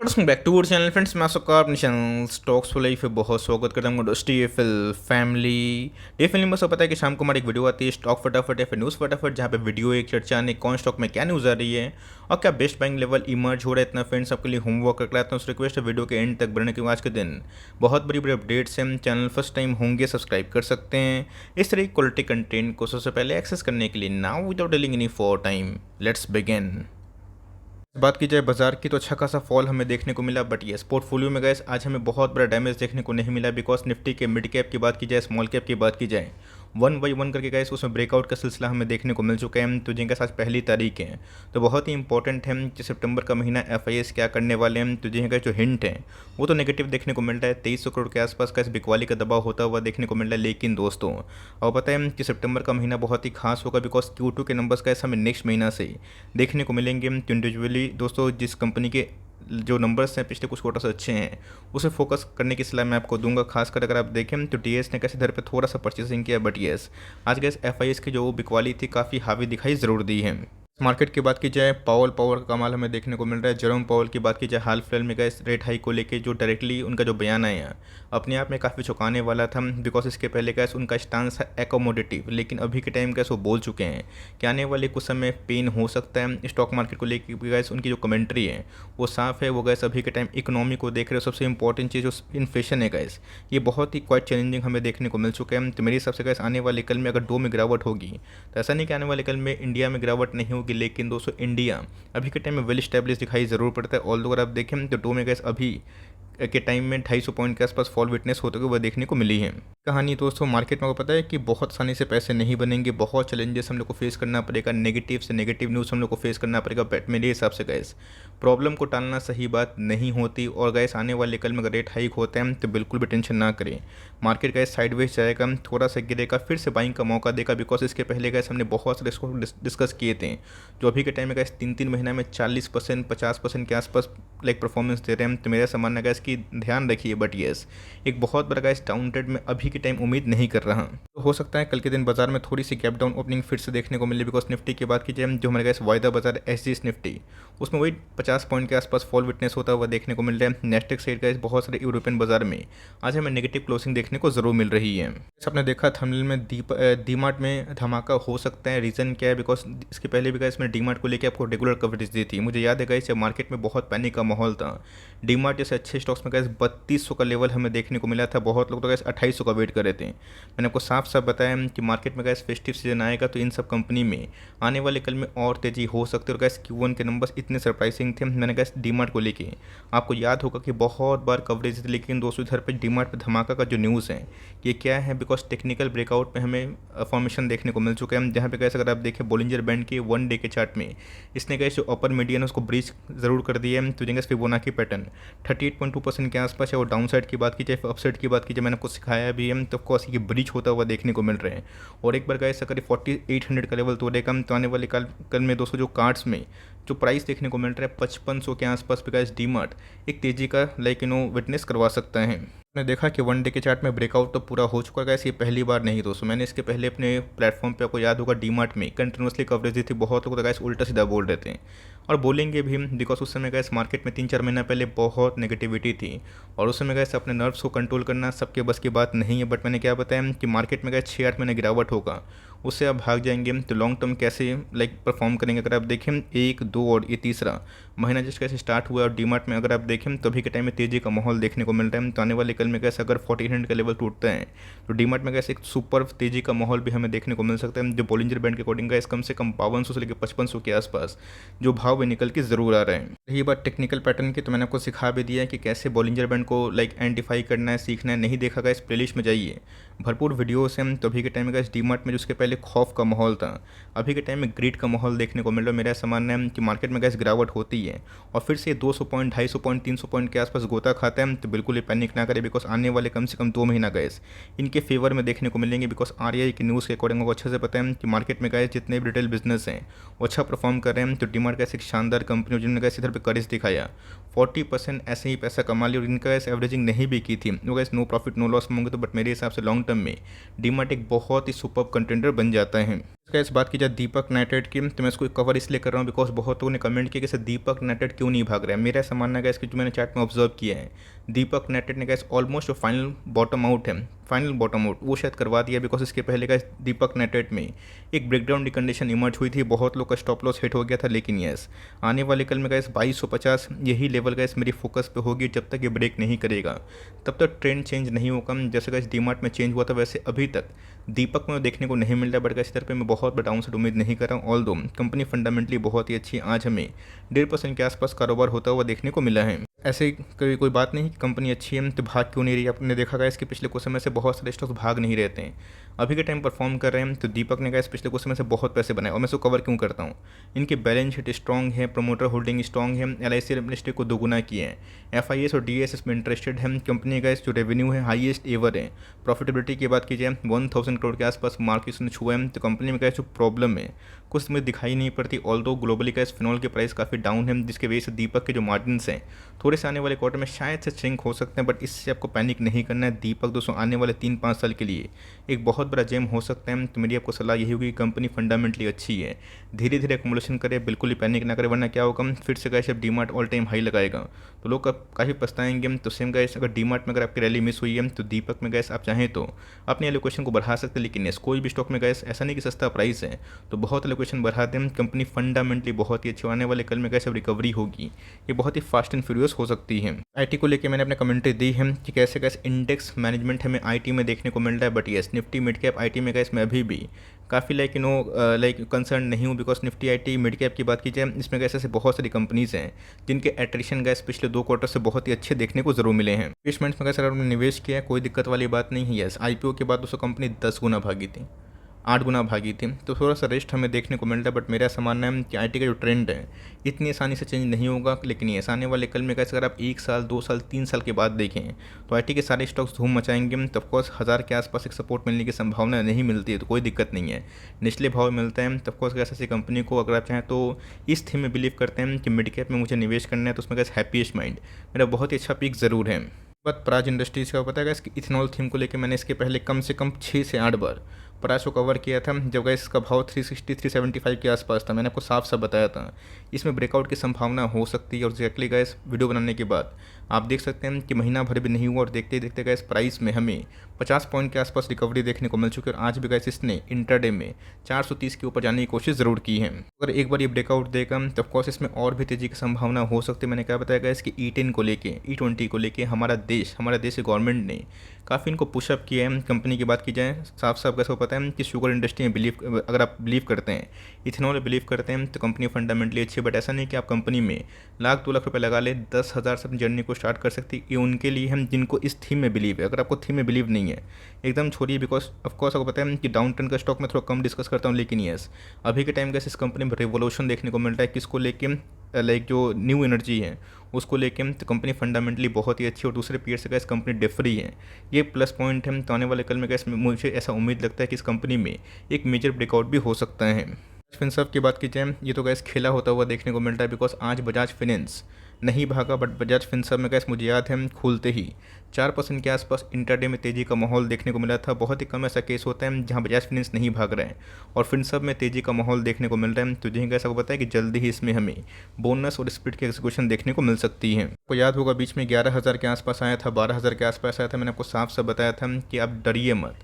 Welcome back to our channel friends. मैं आपका अपने चैनल स्टॉक्स फॉर लाइफ पे बहुत स्वागत करता हूँ दोस्तों। टीएफएल फैमिली में सब पता है कि शाम को हमारी एक वीडियो आती है स्टॉक फटाफट या फिर न्यूज़ फटाफट, जहाँ पे वीडियो एक चर्चा ने कौन स्टॉक में क्या न्यूज़ आ रही है और क्या बेस्ट बाइंग लेवल इमर्ज हो रहा है। इतना फ्रेंड्स आपके लिए होमवर्क करके लाता हूँ। रिक्वेस्ट है वीडियो के एंड तक बढ़ने के आज के दिन बहुत बड़ी बड़ी अपडेट्स हैं। चैनल फर्स्ट टाइम होंगे सब्सक्राइब कर सकते हैं इस तरह की क्वालिटी कंटेंट को सबसे पहले एक्सेस करने के लिए। Now without dealing any for time let's begin. बात की जाए बाजार की तो अच्छा खासा फॉल हमें देखने को मिला, बट येस पोर्टफोलियो में गैस आज हमें बहुत बड़ा डैमेज देखने को नहीं मिला। बिकॉज निफ्टी के मिड कैप की बात की जाए, स्मॉल कैप की बात की जाए, वन बाई वन करके गैस उसमें ब्रेकआउट का सिलसिला हमें देखने को मिल चुका है। तो जिनके साथ पहली तारीख है तो बहुत ही इंपॉर्टेंट है कि सितंबर का महीना एफआईएस क्या करने वाले हैं। तो जिनका जो हिंट है वो तो नेगेटिव देखने को मिल रहा है। 2300 करोड़ के आसपास का इस बिकवाली का दबाव होता हुआ देखने को मिल रहा है। लेकिन दोस्तों और पता है कि सितंबर का महीना बहुत ही खास होगा, बिकॉज Q2 के नंबर्स का हमें नेक्स्ट महीना से देखने को मिलेंगे। इंडिविजुअली दोस्तों जिस कंपनी के जो नंबर्स हैं पिछले कुछ क्वार्टर से अच्छे हैं उसे फोकस करने की सलाह मैं आपको दूंगा। खासकर अगर आप देखें तो टीएस ने कैसे दर पे थोड़ा सा परचेसिंग किया, बट येस आज गैस एफआईएस की जो बिकवाली थी काफ़ी हावी दिखाई ज़रूर दी है। मार्केट की बात की जाए, पावर का कमाल हमें देखने को मिल रहा है। जेरोम पावल की बात की जाए, हाल फिलहाल में गैस रेट हाइक को लेके जो डायरेक्टली उनका जो बयान आया अपने आप में काफ़ी चौंकाने वाला था। बिकॉज इसके पहले गैस उनका स्टांस है एकोमोडेटिव, लेकिन अभी के टाइम गैस वो बोल चुके हैं कि आने वाले कुछ समय पेन हो सकता है स्टॉक मार्केट को लेकर। गैस उनकी जो कमेंट्री है वो साफ है। वो गैस अभी के टाइम इकोनॉमी को देख रहे हो, सबसे इंपॉर्टेंट चीज़ जो इन्फ्लेशन है गैस ये बहुत ही क्वाइट चैलेंजिंग हमें देखने को मिल चुका है। तो मेरे हिसाब से गैस आने वाले कल में अगर डो में गिरावट होगी तो ऐसा नहीं कि आने वाले कल में इंडिया में गिरावट नहीं होगी, लेकिन दोस्तों इंडिया अभी के टाइम में वेल स्टैब्लिश दिखाई ज़रूर पड़ता है। ऑल्दो अगर आप देखें तो डो में गैस अभी के टाइम में 250 पॉइंट के आसपास फॉल विटनेस होते हुए वह देखने को मिली है। कहानी दोस्तों मार्केट में आपको पता है कि बहुत आसानी से पैसे नहीं बनेंगे, बहुत चैलेंजेस हम लोग को फेस करना पड़ेगा, नेगेटिव से नेगेटिव न्यूज़ हम लोग को फेस करना पड़ेगा। बट मेरे हिसाब से गैस प्रॉब्लम को टालना सही बात नहीं होती। और गैस आने वाले कल में अगर रेट हाइक होते हैं तो बिल्कुल भी टेंशन ना करें। मार्केट गैस साइडवेज जाएगा, थोड़ा सा गिरेगा, फिर से बाइंग का मौका देगा। बिकॉज इसके पहले गैस हमने बहुत सारे इसको डिस्कस किए थे जो अभी के टाइम में गैस 3-3 महीना में 40% 50% के आसपास लाइक परफॉर्मेंस दे रहे हैं। तो मेरा सामान है गैस की ध्यान रखिए। बट येस एक बहुत बड़ा गैस डाउन ट्रेड में अभी के टाइम उम्मीद नहीं कर रहा। तो हो सकता है कल के दिन बाजार में थोड़ी सी गैप डाउन ओपनिंग फिर से देखने को मिले। बिकॉज निफ्टी की बात की जाए जो हमारे गैस वायदा बाजार एसजीएस निफ्टी उसमें वही 50 पॉइंट के आसपास फॉल विटनेस होता हुआ देखने को मिल रहा है। नेस्टेक साइड गैस बहुत सारे यूरोपियन बाजार में आज हमें नेगेटिव क्लोजिंग देखने को जरूर मिल रही है। आपने देखा थंबनेल में डीमार्ट में धमाका हो सकता है। रीज़न क्या है? बिकॉज इसके पहले भी गैस मैंने डीमार्ट को लेकर आपको रेगुलर कवरेज दी थी। मुझे याद है गैस जब मार्केट में बहुत पैनिक का माहौल था, डीमार्ट जैसे अच्छे स्टॉक्स में गैस 3200 का लेवल हमें देखने को मिला था। बहुत लोग तो गैस 2800 का वेट कर रहे थे। मैंने आपको साफ साफ बताया कि मार्केट में गैस फेस्टिव सीजन आएगा तो इन सब कंपनी में आने वाले कल में और तेज़ी हो सकती है। और गैस Q1 के नंबर्स इतने सरप्राइजिंग थे। मैंने गैस डीमार्ट को लेके आपको याद होगा कि बहुत बार कवरेज थी, लेकिन दोस्तों इधर पर डीमार्ट पर धमाका का जो न्यूज़ है ये क्या है? बिकॉज टेक्निकल ब्रेकआउट में हमें फॉर्मेशन देखने को मिल चुका है, जहाँ पे गैस अगर आप देखें बॉलिंजर बैंड के 1 डे के चार्ट में इसने गैस जो अपर मीडियन है उसको ब्रीच ज़रूर कर दिया है। तो जिंगस फिबोनाची पैटर्न 38.2% के आसपास है। और डाउन साइड की बात की जाए, अपसाइड की बात की जाए, मैंने आपको सिखाया भी है, तो आपको अस्सी की ब्रीच होता हुआ देखने को मिल रहे हैं। और एक बार गैस अगर 4800 का लेवल तोड़ेगा तो आने वाले कल में दोस्तों जो कार्ड्स में जो प्राइस देखने को मिल रहा है 5500 के आसपास पे गैस डीमार्ट एक तेज़ी का विटनेस करवा सकता है। आपने देखा कि 1 डे के चार्ट में ब्रेकआउट तो पूरा हो चुका है। ये पहली बार नहीं दोस्तों, मैंने इसके पहले अपने प्लेटफॉर्म पे आपको याद होगा डीमार्ट में कंटिन्यूसली कवरेज दी थी। बहुत लोग तो गैस उल्टा सीधा बोल रहे थे और बोलेंगे भी, बिकॉज उस समय गैस मार्केट में 3-4 महीना पहले बहुत नेगेटिविटी थी और उस समय गैस अपने नर्व्स को कंट्रोल करना सबके बस की बात नहीं है। बट मैंने क्या बताया कि मार्केट में गैस 6-8 महीने गिरावट होगा, उससे आप भाग जाएंगे तो लॉन्ग टर्म कैसे परफॉर्म करेंगे। अगर आप देखें 1, 2 और ये तीसरा महीना जिस कैसे स्टार्ट हुआ और डीमार्ट में अगर आप देखें तो अभी के टाइम में तेज़ी का माहौल देखने को मिल रहा है। तो आने वाले कल में गैस अगर 1400 का लेवल टूटता है तो डीमार्ट में गैस एक सुपर तेज़ी का माहौल भी हमें देखने को मिल सकता है। जो बॉलिंजर बैंड के अकॉर्डिंग गैस कम से कम 5200 से लेकर 5500 के आसपास जो भाव भी निकल के ज़रूर आ रहे हैं। रही बात टेक्निकल पैटर्न की तो मैंने आपको सिखा भी दिया है कि कैसे बॉलिंजर बैंड को आइडेंटिफाई करना है, सीखना है। नहीं देखा गया इस प्लेलिस्ट में जाइए, भरपूर वीडियोस हैं। तो अभी के टाइम में गैस डीमार्ट में जो उसके पहले खौफ का माहौल था अभी के टाइम में ग्रीड का माहौल देखने को मिल रहा है। मेरा सामान्य है कि मार्केट में गैस गिरावट होती है और फिर से 200 पॉइंट 250 पॉइंट 300 पॉइंट के आसपास गोता खाता है तो बिल्कुल ही पैनिक ना करें। बिकॉज आने वाले कम से कम 2 महीना गैस इनके फेवर में देखने को मिलेंगे। बिकॉज आरबीआई की न्यूज़ के अकॉर्डिंग को अच्छे से पता है कि मार्केट में गैस जितने भी रिटेल बिजनेस हैं वो अच्छा परफॉर्म कर रहे हैं। तो डीमार्ट गैस एक शानदार कंपनी जिन्होंने गैस इधर पर करेज दिखाया, 40% ऐसे ही पैसा कमा लिया और इनका गैस एवरेजिंग नहीं भी की थी। वो गैस नो प्रॉफिट नो लॉस होंगे तो बट मेरे हिसाब से लॉन्ग टर्म में डीमार्ट एक बहुत ही सुपर कंटेंडर बन जाता है। इसका इस बात की जाए दीपक नाइट्रेट की, तो मैं इसको कवर इसलिए कर रहा हूँ बिकॉज बहुत लोगों ने कमेंट किया कि सर दीपक नाइट्रेट क्यों नहीं भाग रहा है। मेरा ऐसा मानना है इसकी, जो मैंने चैट में ऑब्जर्व किया है, दीपक नाइट्रेट ने guys almost final bottom out है, फाइनल बॉटम आउट वो शायद करवा दिया, बिकॉज इसके पहले गाइस दीपक नाइट्रेट में एक ब्रेकडाउन की कंडीशन इमर्ज हुई थी, बहुत लोग का स्टॉप लॉस हिट हो गया था। लेकिन यस, आने वाले कल में गाइस 2250 यही लेवल गाइस मेरी फोकस पे होगी। जब तक ये ब्रेक नहीं करेगा तब तक ट्रेंड चेंज नहीं होगा। जैसे गाइस डीमार्ट में चेंज हुआ था वैसे अभी तक दीपक में देखने को नहीं मिल रहा, बट इस तरह पे मैं बहुत डाउन साइड उम्मीद नहीं कर रहा हूँ। ऑल दो कंपनी फंडामेंटली बहुत ही अच्छी है, आज हमें 1.5% के आसपास कारोबार होता हुआ देखने को मिला है। ऐसे कोई बात नहीं, कंपनी अच्छी है तो भाग क्यों नहीं रही। आपने देखा गया इसके पिछले कुछ समय से बहुत सारे स्टॉक्स भाग नहीं रहते हैं, अभी के टाइम परफॉर्म कर रहे हैं। तो दीपक ने इस पिछले कुछ समय से बहुत पैसे बनाए, और मैं इसको कवर क्यों करता हूँ। इनकी बैलेंस शीट स्ट्रॉन्ग है, प्रमोटर होल्डिंग स्ट्रॉन्ग है, LIC ने अपने स्टेक को दोगुना किए हैं, FIS और DIS इसमें इंटरेस्टेड है। कंपनी का जो रेवेन्यू है हाईएस्ट एवर है। प्रॉफिटेबिलिटी की बात की जाए 1000 करोड़ के आसपास मार्केट ने छुआ है। तो कंपनी में जो प्रॉब्लम है कुछ समय दिखाई नहीं पड़ती। ऑल दो ग्लोबली का फिनॉल के प्राइस काफ़ी डाउन है, जिसकी वजह से दीपक के जो मार्जिन्स हैं थोड़े से आने वाले क्वार्टर में शायद से श्रिंक हो सकते हैं, बट इससे आपको पैनिक नहीं करना है। दीपक दोस्तों आने वाले 3-5 साल के लिए एक बहुत बड़ा जेम हो सकता है। तो मेरी आपको सलाह यही होगी कि कंपनी फंडामेंटली अच्छी है, धीरे धीरे एक्मुलेशन करे, बिल्कुल ही पैनिक ना करे, वरना क्या होगा फिर से गाइस अब डीमार्ट ऑल टाइम हाई लगाएगा तो लोग काफ़ी पछताएंगे। तो सेम गाइस अगर डीमार्ट में अगर आपकी रैली मिस हुई है तो दीपक में गाइस आप चाहें तो अपनी एलोकेशन को बढ़ा सकते हैं। लेकिन यस, कोई भी स्टॉक में गाइस ऐसा नहीं कि सस्ता प्राइस है तो बहुत एलोकेशन बढ़ा दें। कंपनी फंडामेंटली बहुत ही अच्छी, आने वाले कल में कैसे रिकवरी होगी ये बहुत ही फास्ट एंड फ्यूरियस हो सकती है। IT को लेकर मैंने अपने कमेंट्री दी है कि कैसे कैसे इंडेक्स मैनेजमेंट हमें IT में देखने को मिल रहा है, but yes Nifty mid cap IT में गैस मैं अभी भी काफ़ी लाइक कंसर्न नहीं हूँ, because Nifty IT mid cap की बात की जाए इसमें गैस ऐसे बहुत सारी कंपनीज हैं जिनके एट्रिशन गैस पिछले 2 क्वार्टर से बहुत ही अच्छे देखने को जरूर मिले हैं। इन्वेस्टमेंट्स में गैस अगर आपने निवेश किया है कोई दिक्कत वाली बात नहीं है। यस IPO के बाद दोस्तों कंपनी 10 गुना भागी थी, 8 गुना भागी थी, तो थोड़ा सा रेस्ट हमें देखने को मिल रहा है। बट मेरा ऐसा मानना है कि IT का जो ट्रेंड है इतनी आसानी से चेंज नहीं होगा। लेकिन ये आने वाले कल में कैसे अगर आप 1 साल 2 साल 3 साल के बाद देखें तो IT के सारे स्टॉक्स धूम मचाएंगे। तो ऑफकोर्स 1000 के आसपास एक सपोर्ट मिलने की संभावना नहीं मिलती है तो कोई दिक्कत नहीं है, निचले भाव मिलता है। तो ऑफकोर्स कैसे ऐसी कंपनी को अगर आप चाहें तो इस थीम में बिलीव करते हैं कि मिड कैप में मुझे निवेश करना है तो उसमें कैसे हैप्पीएस्ट माइंड मेरा बहुत ही अच्छा पिक ज़रूर है। बात प्राज इंडस्ट्रीज़ का पता है इसकी इथेनॉल थीम को लेकर मैंने इसके पहले कम से कम 6 से 8 बार प्राज को कवर किया था, जब गैस इसका भाव 360-375 के आसपास था। मैंने आपको साफ साफ बताया था इसमें ब्रेकआउट की संभावना हो सकती है। और एग्जैक्टली गैस वीडियो बनाने के बाद आप देख सकते हैं कि महीना भर भी नहीं हुआ और देखते ही देखते गैस प्राइस में हमें 50 पॉइंट के आसपास रिकवरी देखने को मिल चुकी है। और आज भी गैस इसने इंटरडे में 430 के ऊपर जाने की कोशिश ज़रूर की है। अगर एक बार ये ब्रेकआउट देगा तो ऑफकोर्स इसमें और भी तेज़ी की संभावना हो सकती है। मैंने क्या बताया गैस कि E10 को लेके E20 को लेके हमारा देश की गवर्नमेंट ने काफ़ी इनको पुशअप किया है। कंपनी की बात की जाए साफ साफ कैसे पता है कि शुगर इंडस्ट्री में बिलीव, अगर आप बिलीव करते हैं इथेनॉल में बिलीव करते हैं तो कंपनी फंडामेंटली अच्छी है। बट ऐसा नहीं कि आप कंपनी में 1-2 लाख रुपए लगा ले 10,000 से अपनी जर्नी को स्टार्ट कर सकती है। ये उनके लिए हम जिनको इस थीम में बिलीव है। अगर आपको थीम में बिलीव नहीं है एकदम छोड़िए, बिकॉज ऑफकोर्स आपको पता है कि डाउन टर्न का स्टॉक में थोड़ा कम डिस्कस करता हूँ। लेकिन यस अभी के टाइम इस कंपनी में रिवोल्यूशन देखने को मिल रहा है, किसको लेके लाइक जो न्यू एनर्जी है उसको लेके। तो कंपनी फंडामेंटली बहुत ही अच्छी और दूसरे पीयर से गैस कंपनी डिफरी है, ये प्लस पॉइंट है। तो आने वाले कल में गैस मुझे ऐसा उम्मीद लगता है कि इस कंपनी में एक मेजर ब्रेकआउट भी हो सकता है। फिनसर्व की बात की जाए ये तो गैस खेला होता हुआ देखने को मिल रहा है, बिकॉज आज बजाज फिनेंस नहीं भागा, बट बजाज फिनसर्व में गैस मुझे याद है खुलते ही 4% के आसपास इंटरडे में तेज़ी का माहौल देखने को मिला था। बहुत ही कम ऐसा केस होता है जहां बजाज फिनेंस नहीं भाग रहा है और फिनसर्व में तेज़ी का माहौल देखने को मिल रहा है। तो जिन्हें ऐसा पता है कि जल्दी ही इसमें हमें बोनस और स्प्लिट की एग्जीक्यूशन देखने को मिल सकती है। आपको याद होगा बीच में 11,000 के आसपास आया था, 12,000 के आसपास आया था। मैंने आपको साफ साफ बताया था कि आप डरिए मत,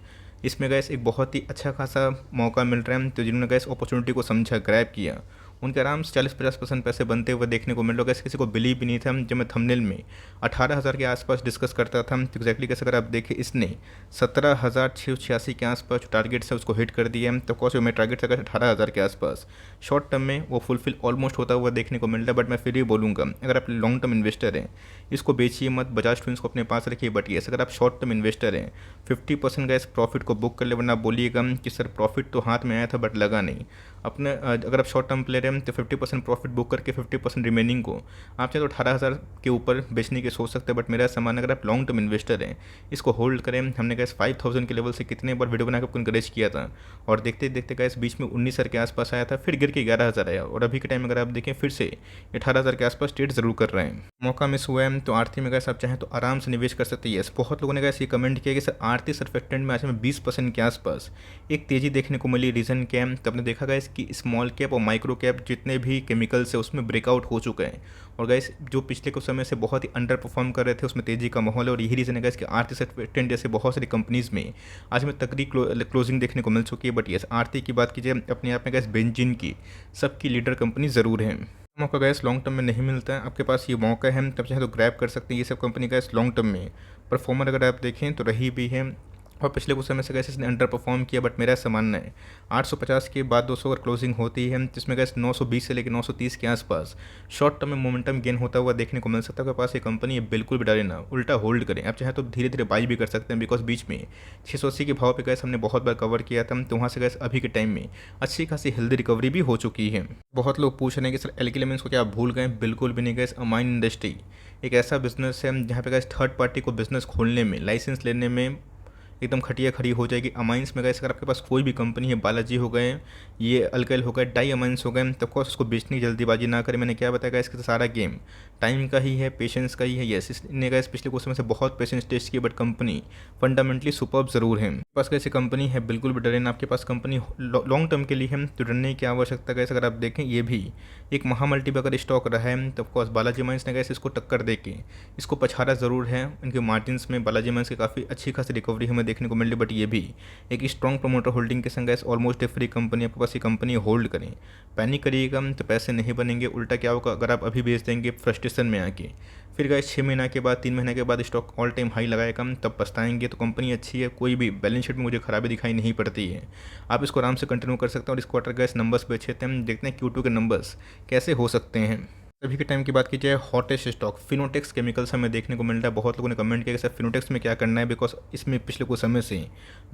इसमें गैस एक बहुत ही अच्छा खासा मौका मिल रहा है। तो जिन्होंने गैस अपॉर्चुनिटी को समझा, ग्रैब किया, उनके आराम से 40-50% पैसे बनते हुए देखने को मिल रहा है। गैस किसी को बिलीव भी नहीं था जब मैं थंबनेल में 18,000 के आसपास डिस्कस करता था। तो एक्जैक्टली कैसे अगर आप देखें इसने 17,686 के आसपास जो टारगेट है उसको हिट कर दिया है। तो कौन मैं टारगेट था 18,000 के आसपास, शॉर्ट टर्म में वो फुलफिल ऑलमोस्ट होता हुआ देखने को मिल रहा है। बट मैं फिर भी बोलूँगा अगर आप लॉन्ग टर्म इन्वेस्टर हैं इसको बेचिए मत, बजाज ट्विंस को अपने पास रखिए। बट ये अगर आप शॉर्ट टर्म इन्वेस्टर हैं 50% गैस प्रॉफिट को बुक कर ले, वरना बोलिएगा कि सर प्रॉफिट तो हाथ में आया था बट लगा नहीं। अपने अगर आप शॉर्ट टर्म प्लेयर हैं तो 50% प्रॉफिट बुक करके 50% रिमेनिंग को आप चाहे तो 18,000 के ऊपर बेचने की सोच सकते हैं। बट मेरा सामान अगर आप लॉन्ग टर्म इन्वेस्टर हैं इसको होल्ड करें। हमने गैस 5,000 के लेवल से कितने बार वीडियो बना के आपको इनकरेज किया था और देखते देखते गैस बीच में 19,000 के आसपास आया था, फिर गिर के 11,000 आया और अभी के टाइम अगर आप देखें फिर से 18,000 के आसपास ट्रेड जरूर कर रहे हैं। मौका मिस हुआ है हैं तो आरती में गैस आप चाहें तो आराम से निवेश कर सकते हैं। यस, बहुत लोगों ने गैस ये कमेंट किया कि सर आरती सर्फेक्टेंट में आज हमें 20% के आसपास एक तेज़ी देखने को मिली। रीज़न क्या है? तो आपने देखा गैस कि स्मॉल कैप और माइक्रो कैप जितने भी केमिकल्स है उसमें ब्रेकआउट हो चुके हैं, और गैस जो पिछले कुछ समय से बहुत ही अंडर परफॉर्म कर रहे थे उसमें तेज़ी का माहौल है। और यही रीज़न है गैस कि आरती सर्फेक्टेंट जैसे बहुत सारी कंपनीज़ में आज हमें तकरी क्लोजिंग देखने को मिल चुकी है। बट यस, आरती की बात कीजिए अपने आप में गैस बेंजीन की सबकी लीडर कंपनी ज़रूर है। मौका गैस लॉन्ग टर्म में नहीं मिलता है, आपके पास ये मौका है, तब चाहे तो ग्रैब कर सकते हैं। ये सब कंपनी गैस लॉन्ग टर्म में परफॉर्मर अगर आप देखें तो रही भी है, और पिछले कुछ समय से गैस इसने अंडर परफॉर्म किया। बट मेरा ऐसा मानना है 850 के बाद 200 अगर क्लोजिंग होती है जिसमें गैस 920 से लेकर 930 के आसपास शॉर्ट टर्म में मोमेंटम गेन होता हुआ देखने को मिल सकता है। आपके पास ये कंपनी है, बिल्कुल भी डरे ना, उल्टा होल्ड करें। आप चाहे तो धीरे धीरे बाई भी कर सकते हैं, बिकॉज बीच में 680 के भाव पे गैस हमने बहुत बार कवर किया था, तो वहाँ से गैस अभी के टाइम में अच्छी खासी हेल्दी रिकवरी भी हो चुकी है। बहुत लोग पूछ रहे हैं कि सर एल्किल एमिन्स को क्या आप भूल गए? बिल्कुल भी नहीं गैस। अमाइन इंडस्ट्री एक ऐसा बिजनेस है जहाँ पे गैस थर्ड पार्टी को बिजनेस खोलने में, लाइसेंस लेने में एकदम खटिया खड़ी हो जाएगी। अमाइंस में गैस अगर आपके पास कोई भी कंपनी है, बालाजी हो गए, ये अल्काइल हो गए, डाई अमाइंस हो गए, तो ऑफकोर्स उसको बेचने की जल्दीबाजी ना करें। मैंने क्या बताया गैस कि सारा गेम टाइम का ही है, पेशेंस का ही है। यस, इसने गैस पिछले कुछ समय से बहुत पेशेंस टेस्ट किया, बट कंपनी फंडामेंटली सुपर्ब ज़रूर है। आपके पास कैसी कंपनी है, बिल्कुल भी डरे ना। आपके पास कंपनी लॉन्ग टर्म के लिए है तो डरने की आवश्यकता गैस। अगर आप देखें ये भी एक महामल्टी पे अगर स्टॉक रहा है तो ऑफकोर्स बालाजी अमाइंस ने गैस इसको टक्कर दे के इसको पछाड़ा ज़रूर है। इनके मार्जिन्स में बालाजी अमाइंस की काफ़ी अच्छी खासी रिकवरी हमें देखने को मिल रही। बट ये भी एक स्ट्रॉन्ग प्रमोटर होल्डिंग के संग ऑलमोस्ट ए फ्री कंपनी। आपके पास ये कंपनी होल्ड करें, पैनिक करिएगा तो पैसे नहीं बनेंगे। उल्टा क्या होगा, अगर आप अभी बेच देंगे फ्रस्ट्रेशन में आके, फिर गए 6 महीना के बाद 3 महीने के बाद स्टॉक ऑल टाइम हाई लगाएगा तब पछताएंगे। तो कंपनी अच्छी है, कोई भी बैलेंस शीट में मुझे खराबी दिखाई नहीं पड़ती है। आप इसको आराम से कंटिन्यू कर सकते हैं। और इस क्वार्टर गैस नंबर्स बेचे थे, हम देखते हैं Q2 के नंबर्स कैसे हो सकते हैं। अभी के टाइम की बात की जाए, हॉटेस्ट स्टॉक फिनोटेक्स केमिकल्स हमें देखने को मिल रहा है। बहुत लोगों ने कमेंट किया कि सर फिनोटेक्स में क्या करना है, बिकॉज इसमें पिछले कुछ समय से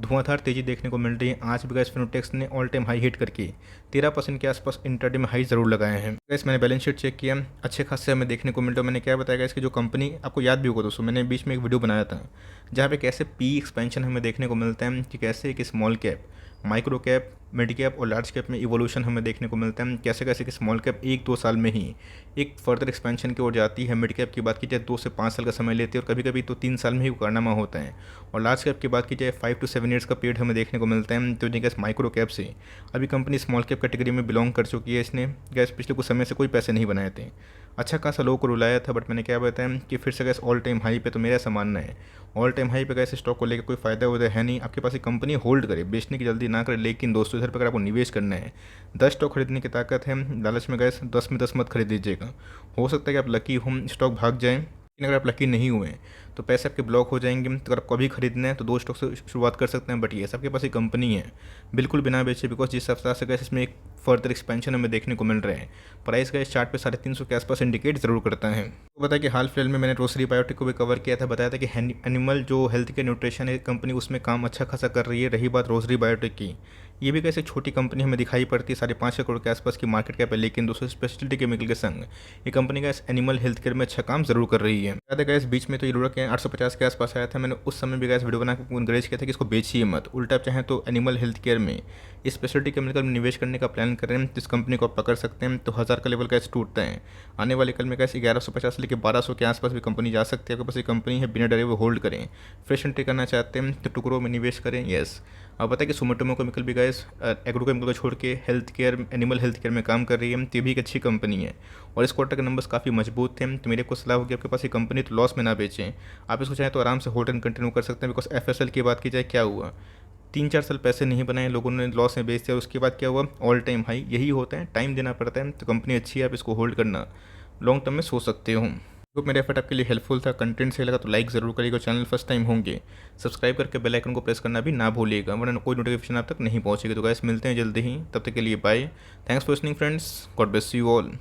धुआंधार तेजी देखने को मिल रही है। आज भी गैस फिनोटेक्स ने ऑल टाइम हाई हिट करके 13% के आसपास इंटरडे में हाई जरूर लगाए हैं। गैस मैंने बैलेंस शीट चेक किया, अच्छे खासे हमें देखने को मिल रहा है। मैंने क्या बताया गैस कि जो कंपनी आपको याद भी होगा दोस्तों, मैंने बीच में एक वीडियो बनाया था जहाँ पे कैसे पी एक्सपेंशन हमें देखने को मिलता है, कि कैसे एक small cap, micro cap, mid cap और लार्ज कैप में इवोल्यूशन हमें देखने को मिलता है। कैसे कैसे कि स्मॉल कैप 1-2 साल में ही एक फर्दर एक्सपेंशन की ओर जाती है। मिड कैप की बात की जाए 2 से 5 साल का समय लेती है, और कभी कभी तो 3 साल में ही कारनामा होता है। और लार्ज कैप की बात की जाए 5 to 7 ईयर्स का पीरियड हमें देखने को मिलता है। तो गैस माइक्रो कैप से अभी कंपनी स्मॉल कैप कैटेगरी में बिलोंग कर चुकी है। इसने गैस पिछले कुछ समय से कोई पैसे नहीं बनाए थे, अच्छा खासा लोगों को रुलाया था। बट मैंने क्या बताया कि फिर से गैस ऑल टाइम हाई पे, तो मेरा ऐसा मानना है ऑल टाइम हाई पे गैस स्टॉक को लेकर कोई फायदा होता है नहीं। आपके पास एक कंपनी होल्ड करे, बेचने की जल्दी ना करे। लेकिन दोस्तों इधर पर अगर आपको निवेश करना है, 10 स्टॉक खरीदने की ताकत है, लालच में गैस 10 में 10 मत खरीद दीजिएगा। हो सकता है कि आप लकी हो, स्टॉक भाग जाएँ, लेकिन अगर आप लकी नहीं हुए तो पैसे आपके ब्लॉक हो जाएंगे। तो अगर आपको अभी खरीदना है तो 2 स्टॉक से शुरुआत कर सकते हैं। बट ये सबके पास एक कंपनी है, बिल्कुल बिना बेचे, बिकॉज जिस हिसाब से गैस इसमें एक फर्दर एक्सपेंशन हमें देखने को मिल रहा है। प्राइस का इस चार्ट पे 350 के आसपास इंडिकेट जरूर करता है। तो बताया कि हाल फिलहाल में मैंने रोसरी बायोटेक को भी कवर किया था, बताया था कि एनिमल जो हेल्थ केयर न्यूट्रिशन है कंपनी, उसमें काम अच्छा खासा कर रही है। रही बात रोसरी बायोटेक की, ये भी कैसे छोटी कंपनी हमें दिखाई पड़ती है, 5.5 करोड़ के आसपास की मार्केट कैप है, लेकिन दोस्तों स्पेशलिटी केमिकल के संग ये company gas animal health care में अच्छा काम जरूर कर रही है। याद है गैस बीच में तो ये रुड़क 850 के आसपास आया था, मैंने उस समय भी गैस वीडियो बना के एनकरेज किया था कि इसको बेचिए मत, उल्टा आप चाहें तो एनिमल हेल्थ केयर में स्पेशलिटी केमिकल में निवेश करने का प्लान कर रहे हैं तो इस कंपनी को आप पकड़ सकते हैं। तो 1000 का लेवल गैस टूटता है, आने वाले कल में गैस 1150 से लेकर 1200 के आसपास भी कंपनी जा सकती है। आपके पास ये कंपनी है, बिना डरे हुए होल्ड करें। फ्रेश एंट्री करना चाहते हैं तो टुकड़ों में निवेश करें। यस, अब बताया कि सुमिटोमो केमिकल भी गैस एग्रो केमिकल को छोड़ के health care, animal health care में काम कर रही है, तो ये भी एक अच्छी कंपनी है। और इस क्वार्टर के नंबर्स काफ़ी मजबूत थे, तो मेरे को सलाह होगी आपके पास ये कंपनी तो लॉस में ना बेचें। आप इसको चाहें तो आराम से होल्ड एंड कंटिन्यू कर सकते हैं। बिकॉज FSL की बात की जाए, क्या हुआ, 3-4 साल पैसे नहीं बनाए, लोगों ने लॉस में बेच दिया, उसके बाद क्या हुआ, ऑल टाइम हाई। यही होता है, टाइम देना पड़ता है। तो कंपनी अच्छी है, आप इसको होल्ड करना लॉन्ग टर्म में सोच सकते हो। तो मेरा एफर्ट आपके लिए हेल्पफुल था, कंटेंट सही लगा तो लाइक ज़रूर करिएगा। चैनल फर्स्ट टाइम होंगे सब्सक्राइब करके बेल आइकन को प्रेस करना भी ना भूलिएगा, वरना कोई नोटिफिकेशन आप तक नहीं पहुंचेगी। तो गाइस मिलते हैं जल्दी ही, तब तक के लिए bye. Thanks for listening friends, God bless you all.